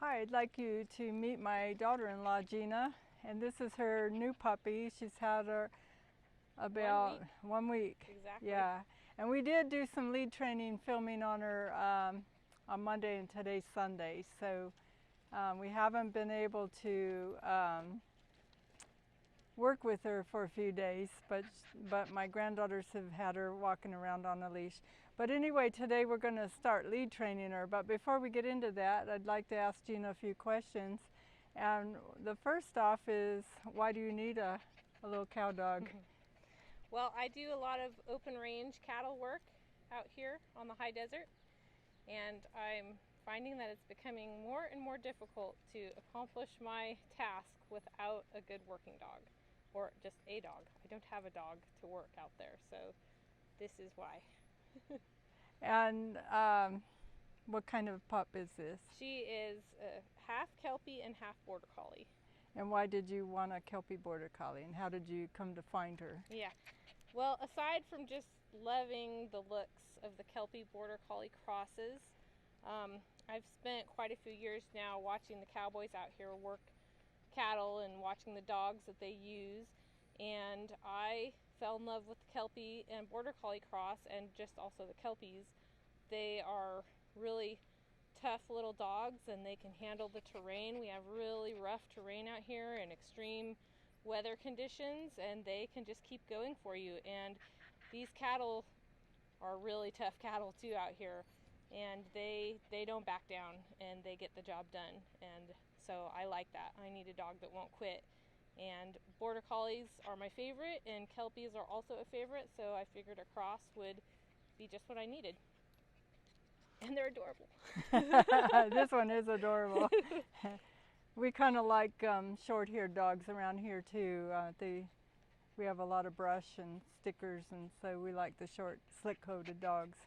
Hi, I'd like you to meet my daughter-in-law, Gina, and this is her new puppy. She's had her about 1 week. Exactly. Yeah, and we did do some lead training filming on her on Monday, and today's Sunday, so we haven't been able to work with her for a few days, but my granddaughters have had her walking around on a leash. But anyway, today we're going to start lead training her. But before we get into that, I'd like to ask Gina a few questions. And the first off is, why do you need a little cow dog? Well, I do a lot of open range cattle work out here on the high desert, and I'm finding that it's becoming more and more difficult to accomplish my task without a good working dog, or just a dog. I don't have a dog to work out there, so this is why. And what kind of pup is this? She is half Kelpie and half Border Collie. And why did you want a Kelpie Border Collie, and how did you come to find her? Yeah. Well, aside from just loving the looks of the Kelpie Border Collie crosses, I've spent quite a few years now watching the cowboys out here work cattle and watching the dogs that they use, and I fell in love with the Kelpie and Border Collie cross, and just also the Kelpies. They are really tough little dogs, and they can handle the terrain. We have really rough terrain out here and extreme weather conditions, and they can just keep going for you. And these cattle are really tough cattle too out here, and they don't back down, and they get the job done. And so I like that. I need a dog that won't quit. And Border Collies are my favorite, and Kelpies are also a favorite, so I figured a cross would be just what I needed. And they're adorable. This one is adorable. We kind of like short-haired dogs around here too. We have a lot of brush and stickers, and so we like the short, slick-coated dogs.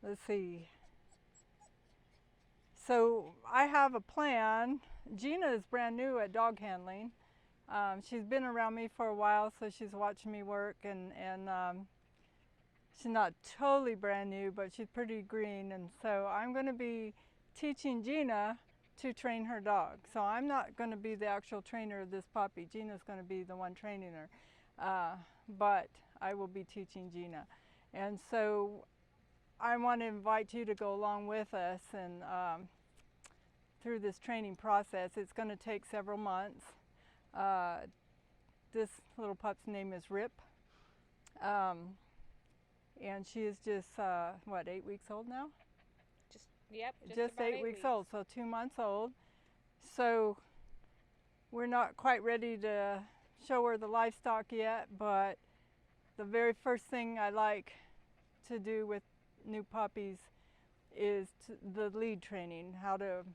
Let's see. So I have a plan. Gina is brand new at dog handling. She's been around me for a while, so she's watching me work, and she's not totally brand new, but she's pretty green, and so I'm going to be teaching Gina to train her dog. So I'm not going to be the actual trainer of this puppy. Gina's going to be the one training her, but I will be teaching Gina. And so I want to invite you to go along with us and through this training process. It's going to take several months. This little pup's name is Rip. And she is just, what, 8 weeks old now? Yep, just 8 weeks old, so 2 months old. So we're not quite ready to show her the livestock yet, but the very first thing I like to do with new puppies is the lead training, how to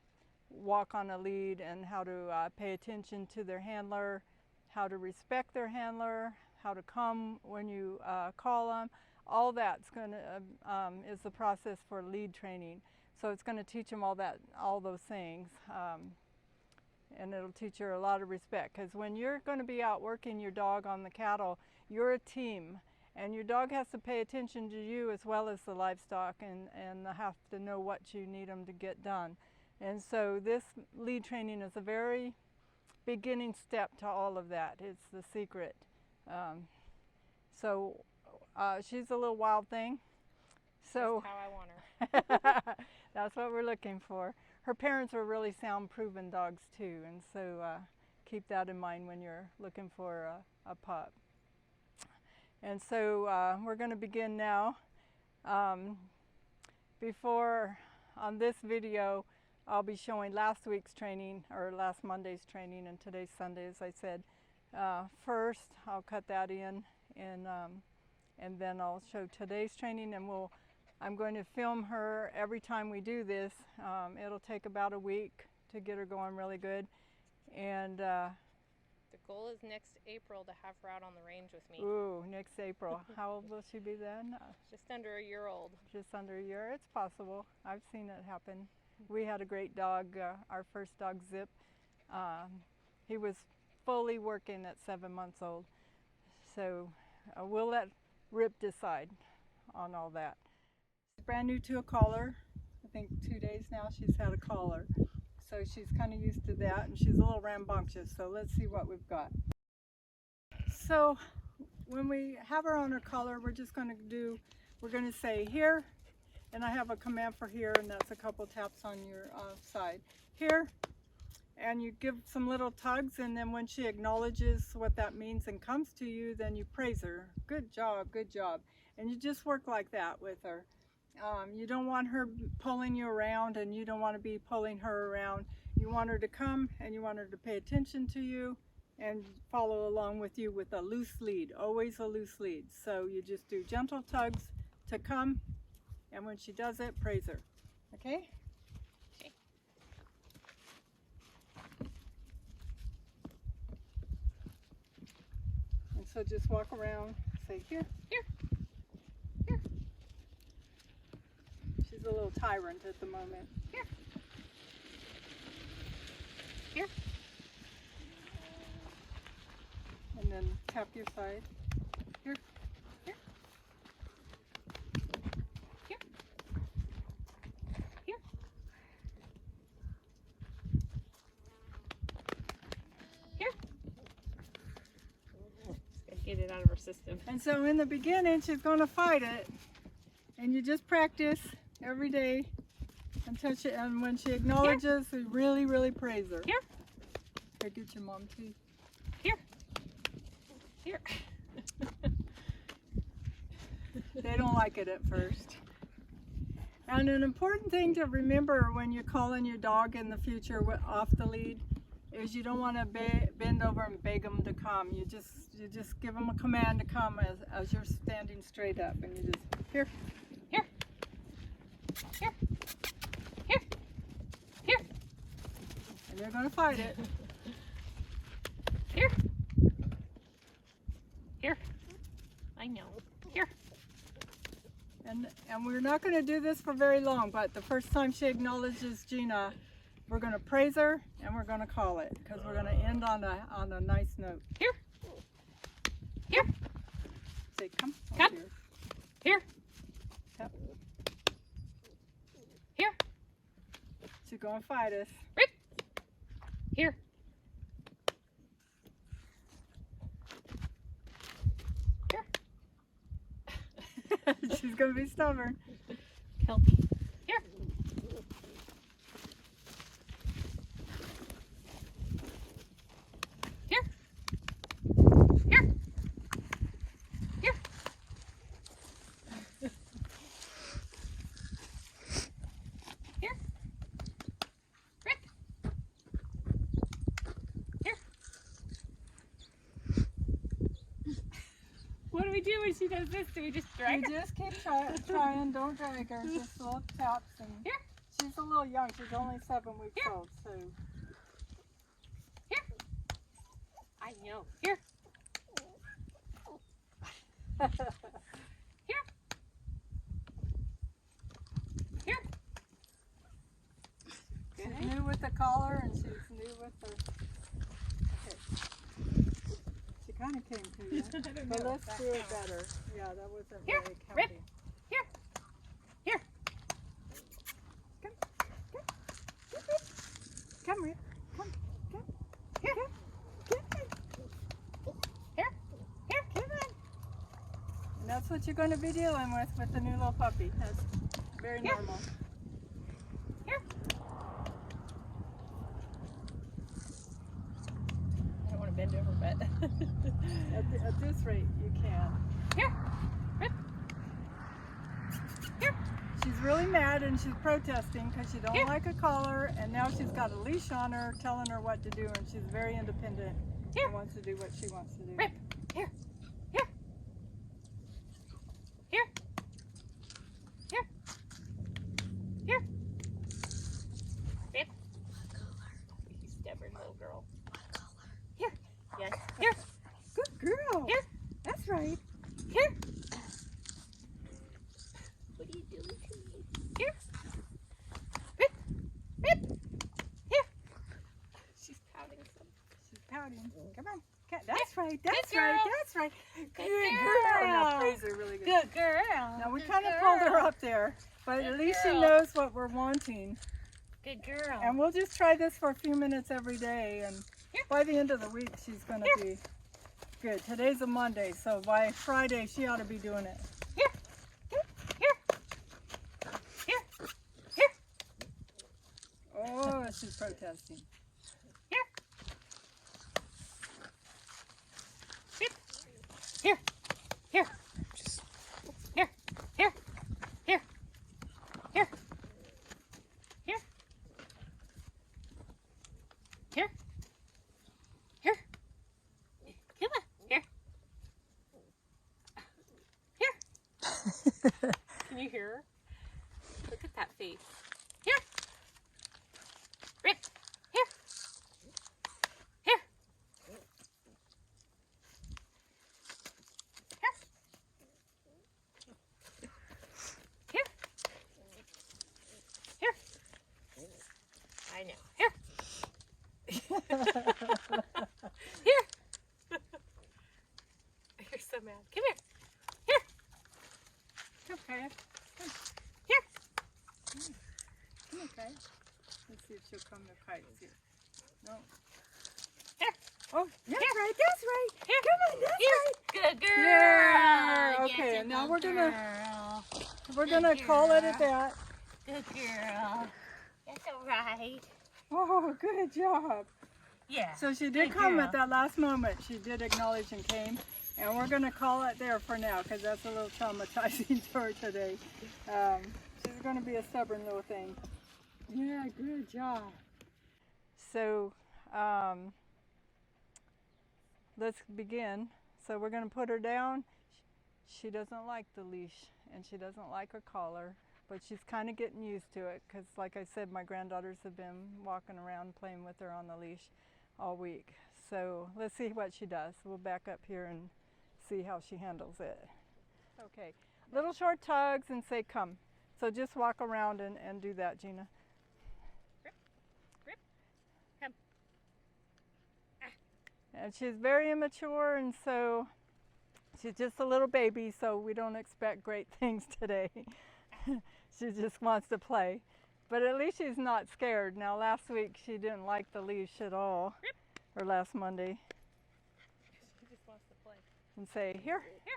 walk on a lead and how to pay attention to their handler, how to respect their handler, how to come when you call them. All that's is the process for lead training. So it's going to teach them all those things, and it'll teach her a lot of respect. Because when you're going to be out working your dog on the cattle, you're a team, and your dog has to pay attention to you as well as the livestock, and have to know what you need them to get done. And so this lead training is a very beginning step to all of that. It's the secret. So she's a little wild thing. So that's how I want her. That's what we're looking for. Her parents are really sound-proven dogs too, and so keep that in mind when you're looking for a pup. And so we're going to begin now. Before, on this video, I'll be showing last week's training, or last Monday's training, and today's Sunday, as I said. First, I'll cut that in, and then I'll show today's training, and I'm going to film her every time we do this. It'll take about a week to get her going really good. And the goal is next April to have her out on the range with me. Ooh, next April. How old will she be then? Just under a year old. Just under a year. It's possible. I've seen it happen. We had a great dog, our first dog, Zip. He was fully working at 7 months old. So we'll let Rip decide on all that. Brand new to a collar. I think 2 days now she's had a collar. So she's kind of used to that, and she's a little rambunctious. So let's see what we've got. So when we have her on her collar, we're going to say here, and I have a command for here, and that's a couple taps on your side. Here, and you give some little tugs, and then when she acknowledges what that means and comes to you, then you praise her. Good job, good job. And you just work like that with her. You don't want her pulling you around, and you don't want to be pulling her around. You want her to come, and you want her to pay attention to you and follow along with you with a loose lead, always a loose lead. So you just do gentle tugs to come, and when she does it, praise her. Okay? Okay. And so just walk around, say here, Here. here. She's a little tyrant at the moment. Here. Here. And then tap your side. Here. Here. Here. Here. Here. Gotta get it out of her system. And so in the beginning, she's going to fight it. And you just practice every day until and when she acknowledges, you really, really praise her. Here. Here, get your mom too. Here. Here. They don't like it at first. And an important thing to remember when you're calling your dog in the future off the lead is you don't want to bend over and beg them to come. You just give them a command to come as you're standing straight up, and you just here, Here. Here. Here. Here. and they're going to fight it. Here. Here. I know. Here. And we're not going to do this for very long, but the first time she acknowledges Gina, we're going to praise her and we're going to call it, because we're going to end on a nice note. Here. Here. Say, come. Come. Here. Here. Yep. Here. She's going to fight us. Rip. Here. Here. She's going to be stubborn. Kelpie. Here. Here. Here. Here. Here. Rip. Here. What do we do when she does this? Do we just drag her? You just keep trying, don't drag her, just little taps. And Here. she's a little young, she's only 7 weeks Here. old, so. Here. I know. Here. Here. Here. She's new with the collar, and she's new with the. Okay. She kind of came to you. I don't But know. let's That do it counts. better. Yeah, that wasn't Here, very Rip. county. Here. Here. Come, Rip. Come. Here. Come. Here. Here. Come on. And that's what you're going to be dealing with the new little puppy. That's very Here. normal. Here. I don't want to bend over, but. At this rate, you can. Here. Rip. Here. She's really mad and she's protesting because she don't Here. like a collar, and now she's got a leash on her telling her what to do, and she's very independent Here. and wants to do what she wants to do. Rip. Here. Here. Here. Here. Here. Rip. You stubborn little girl. Here. Yes. Here. Good girl. Here. That's right. Here. What are you doing to me? Here. Rip. Rip. Here. She's pouting some. She's pouting. Come on. That's right. That's Good girl. right. That's right. Good girl. Now praise her really good. Good girl. Now we Good kind of girl. pulled her up there, but Good at least she girl. knows what we're wanting. Good girl. And we'll just try this for a few minutes every day, and by the end of the week she's going to be good. Today's a Monday, so by Friday she ought to be doing it. Here. Oh, she's protesting. Here. Here. Here. Here. Here. Here. Here. Here. Here. Come on. Here. Here. Can you hear her? Look at that face. Here. Rip. Here. Here. Here. Here. I know. Here. Here. You're so mad. Come here. Here. Okay. Here. Okay. Let's see if she'll come to kites here. No. Here. Oh, that's Here. right. That's right. Here. Come on, that's Here. right. Good girl. Yeah. Yes, Okay, a now good we're gonna girl. We're Good gonna call it at girl. that. Good girl. That's all right. Oh, good job. Yeah. So she did Good come girl. at that last moment. She did acknowledge and came. And we're going to call it there for now because that's a little traumatizing to her today. She's going to be a stubborn little thing. Yeah, good job. So let's begin. So we're going to put her down. She doesn't like the leash and she doesn't like her collar, but she's kind of getting used to it because, like I said, my granddaughters have been walking around playing with her on the leash all week. So let's see what she does. We'll back up here and see how she handles it. Okay, little short tugs and say come. So just walk around and do that, Gina. Rip, come. And she's very immature, and so she's just a little baby, so we don't expect great things today. She just wants to play. But at least she's not scared. Now last week she didn't like the leash at all, or last Monday. She just wants to play. And say, here. Here.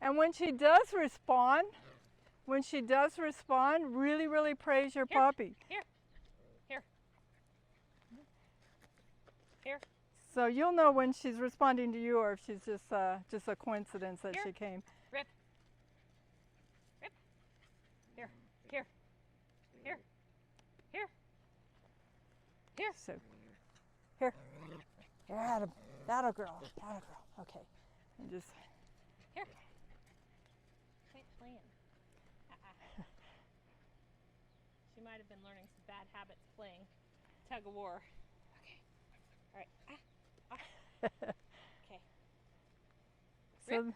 And when she does respond, really praise your Here. puppy. Here. Here. So you'll know when she's responding to you or if she's just a coincidence that Here. she came. Rip. Rip. Here. Here. Here. Here. Here. So, here. That'll girl. Okay. And just, Here. Quit playing. She might have been learning some bad habits playing tug of war. Okay. All right. Okay. so,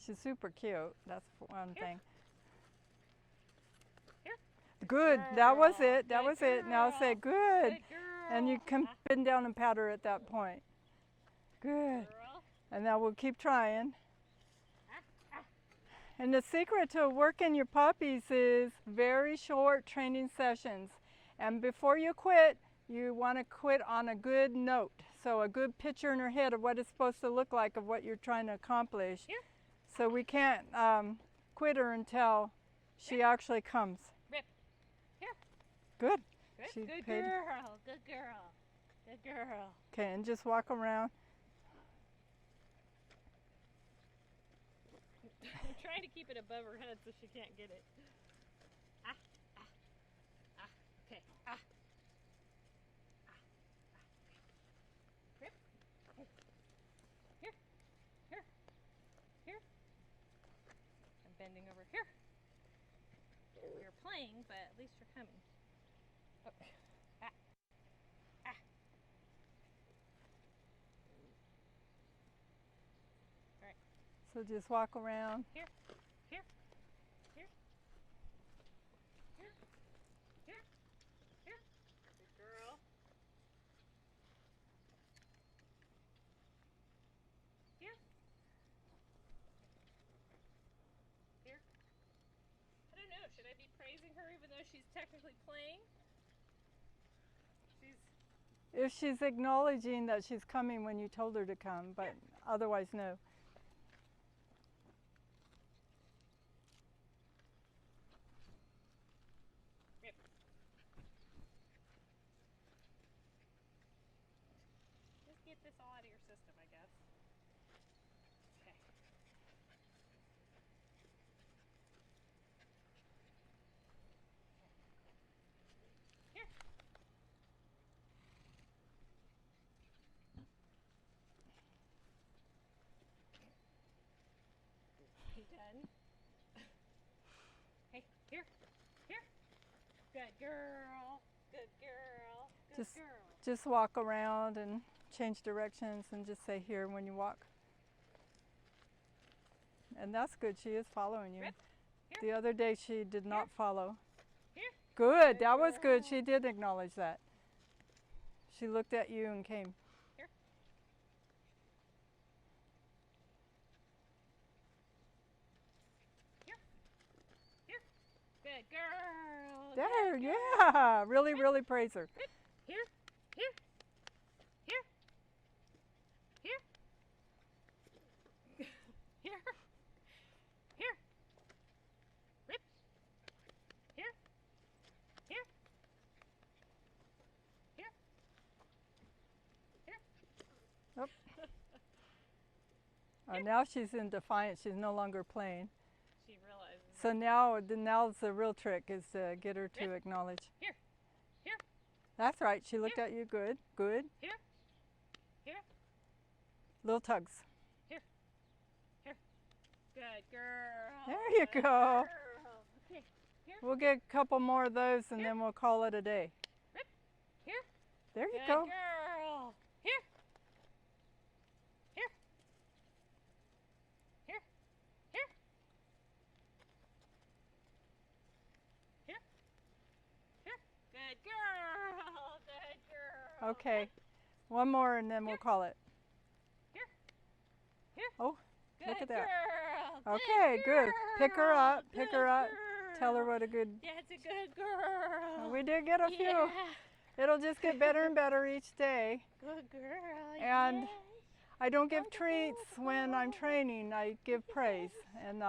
she's super cute. That's one Here. thing. Here. Good. That was Girl. it. That Good was it. Now say girl. good. Good girl. And you can bend down and pat her at that point. Good. Girl. And now we'll keep trying. And the secret to working your puppies is very short training sessions. And before you quit, you want to quit on a good note. So a good picture in her head of what it's supposed to look like of what you're trying to accomplish. Here. So we can't quit her until she actually comes. Rip. Here. Good. Good. She Good paid- girl. Good girl. Good girl. Okay, and just walk around. I'm trying to keep it above her head so she can't get it. Okay. Rip. Here. Here. Here. I'm bending over here. You're playing, but at least you're coming. Okay. So just walk around. Here. Here. Here. Here. Here. Here. Good girl. Here. Here. I don't know, should I be praising her even though she's technically playing? If she's acknowledging that she's coming when you told her to come, but otherwise no. Rip. Just get this all out of your system, I guess. Okay. Here. You done? Hey, here. Here. Good girl. Good girl. Good Just- girl. Just walk around and change directions and just say here when you walk. And that's good, she is following you. Rip. Here. The other day she did not follow. Here. Good, Good that was good. girl. She did acknowledge that. She looked at you and came. Here. Here. Here. Good girl. There, Good girl. yeah. Really, really praise her. Here. Here. Here. Here. Here. Here. Rip. Here. Here. Here. Here. Now she's in defiance. She's no longer playing. She realizes. So now's the real trick is to get her to Rip. acknowledge. Here. Here. That's right. She looked at you. Good. Good. Here. Here. Little tugs. Good girl. There you Good go. girl. Okay. Here. We'll get a couple more of those and then we'll call it a day. Rip. Here. There you Good go. girl. Here. Here. Here. Here. Here. Here. Good girl. Good girl. Okay. One more and then we'll call it. Here. Here. Oh, Good look at that. girl. Okay, good. Pick her up. Pick Good her up. girl. Tell her what a good. That's a good girl. We did get a few. Yeah. It'll just get better and better each day. Good girl. And yes. I don't give Wonderful, treats when I'm training. I give praise. And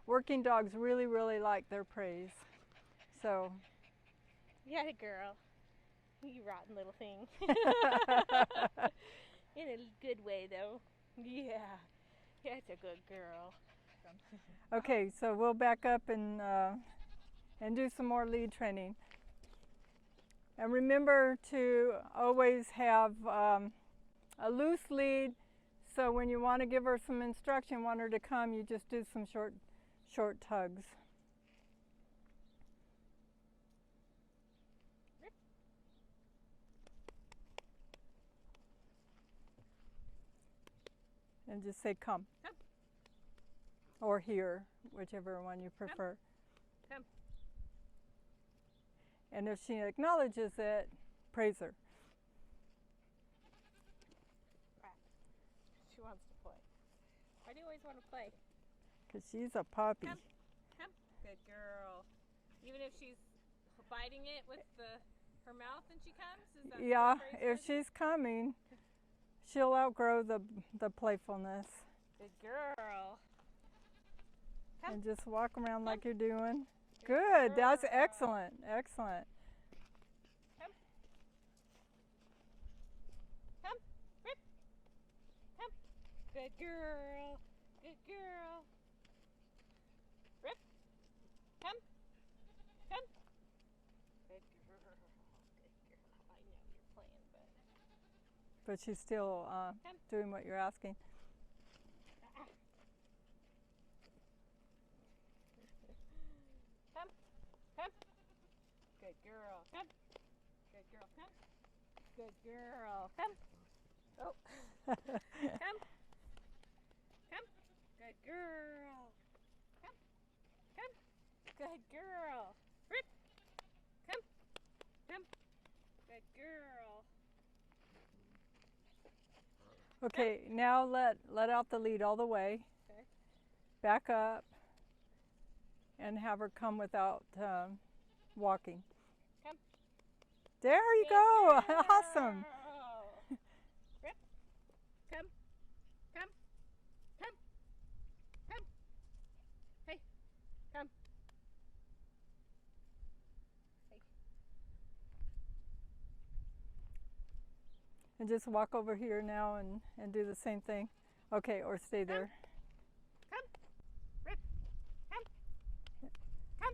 working dogs really, really like their praise. So. You got a girl. You rotten little thing. In a good way, though. Yeah. That's a good girl. Okay, so we'll back up and do some more lead training. And remember to always have a loose lead, so when you want to give her some instruction, want her to come, you just do some short tugs. And just say come. Come. Or here, whichever one you prefer. Come. And if she acknowledges it, praise her. She wants to play. Why do you always want to play? Because she's a puppy. Come. Come. Good girl. Even if she's biting it with her mouth and she comes? Is that Yeah, the praise if is? she's coming, she'll outgrow the playfulness. Good girl. Come. And just walk around like you're doing. Good, that's girl. excellent, excellent. Come. Come. Rip. Come. Good girl. Good girl. Rip. Come. Come. Good girl. Good girl. I know you're playing, but. But she's still doing what you're asking. Come. Come. Good girl. Come. Good girl. Come. Good girl. Come. Oh. Come. Come. Good girl. Rip. Come. Come. Good girl. Okay, now let out the lead all the way. Okay. Back up and have her come without walking. Come. There you Good go. girl. Awesome. Rip. Come. Come. Come. Come. Hey. Come. Hey. And just walk over here now and do the same thing. Okay, or stay there. Come. Rip. Come. Come.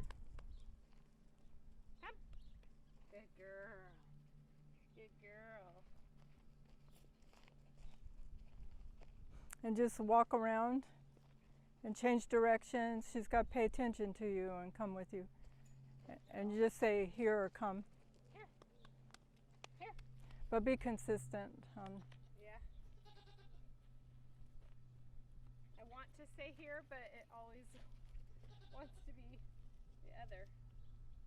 Come. Good girl. Good girl. And just walk around and change directions. She's got to pay attention to you and come with you. And you just say here or come. Here. Here. But be consistent. Yeah. I want to say here, but it always wants to be the other.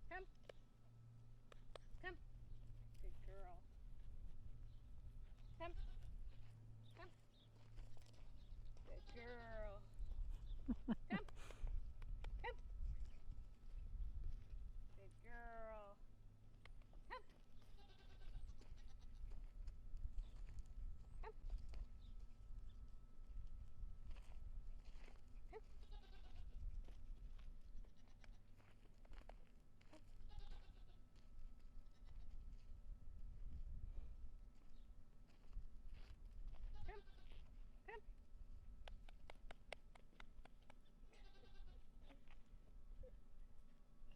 Come. Come. Good girl. Come. Come. Good girl. Come. Come. Good girl. Come. Come. Come. Come. Come.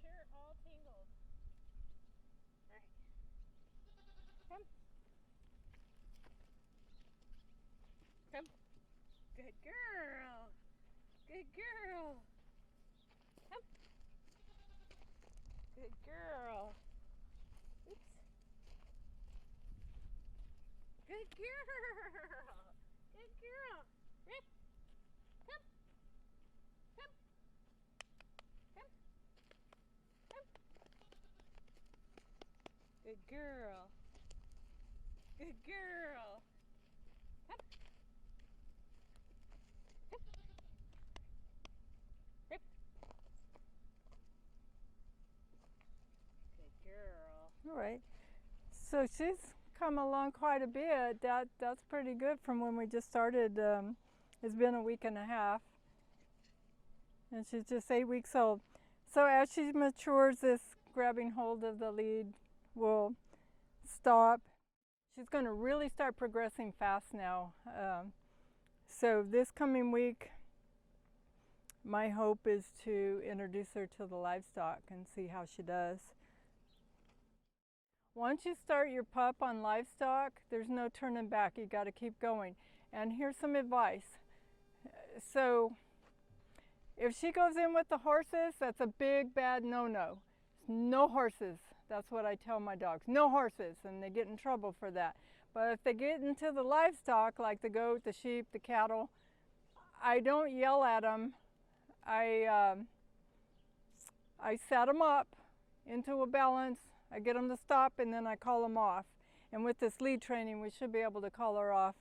You're all tangled. All right. Come. Come. Good girl. Good girl. Come. Good girl. Oops. Good girl. Good girl. Rip. Come. Come. Come. Come. Good girl. Good girl. Come. Come. Rip. Good girl. All right. So she's come along quite a bit. That's pretty good from when we just started. It's been a week and a half. And she's just 8 weeks old. So as she matures, this grabbing hold of the lead will stop. She's going to really start progressing fast now. So this coming week, my hope is to introduce her to the livestock and see how she does. Once you start your pup on livestock, there's no turning back. You got to keep going. And here's some advice. So if she goes in with the horses, that's a big bad no-no. No horses. That's what I tell my dogs. No horses, and they get in trouble for that. But if they get into the livestock, like the goat, the sheep, the cattle, I don't yell at them. I set them up into a balance. I get them to stop, and then I call them off. And with this lead training, we should be able to call her off.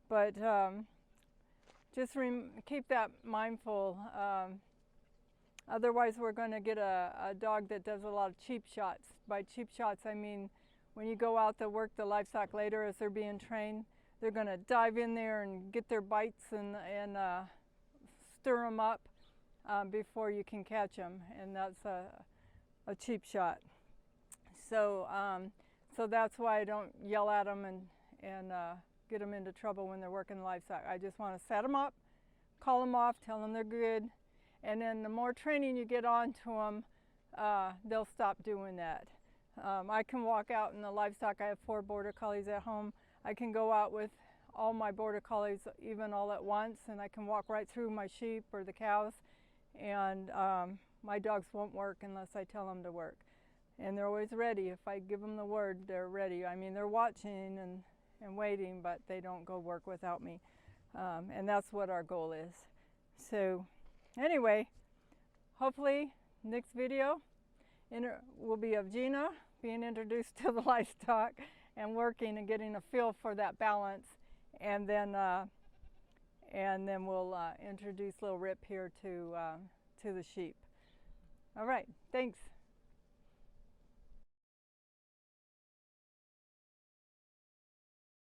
But just keep that mindful. Otherwise, we're going to get a dog that does a lot of cheap shots. By cheap shots, I mean when you go out to work the livestock later as they're being trained, they're going to dive in there and get their bites and stir them up before you can catch them. And that's a cheap shot. So, so that's why I don't yell at them and get them into trouble when they're working the livestock. I just want to set them up, call them off, tell them they're good, and then the more training you get on to them, they'll stop doing that. I can walk out in the livestock. I have 4 Border Collies at home. I can go out with all my Border Collies even all at once, and I can walk right through my sheep or the cows, and my dogs won't work unless I tell them to work. And they're always ready. If I give them the word, they're ready. I mean, they're watching and waiting, but they don't go work without me. And that's what our goal is. So anyway, hopefully next video will be of Gina being introduced to the livestock and working and getting a feel for that balance, and then we'll introduce little Rip here to the sheep. All right, thanks.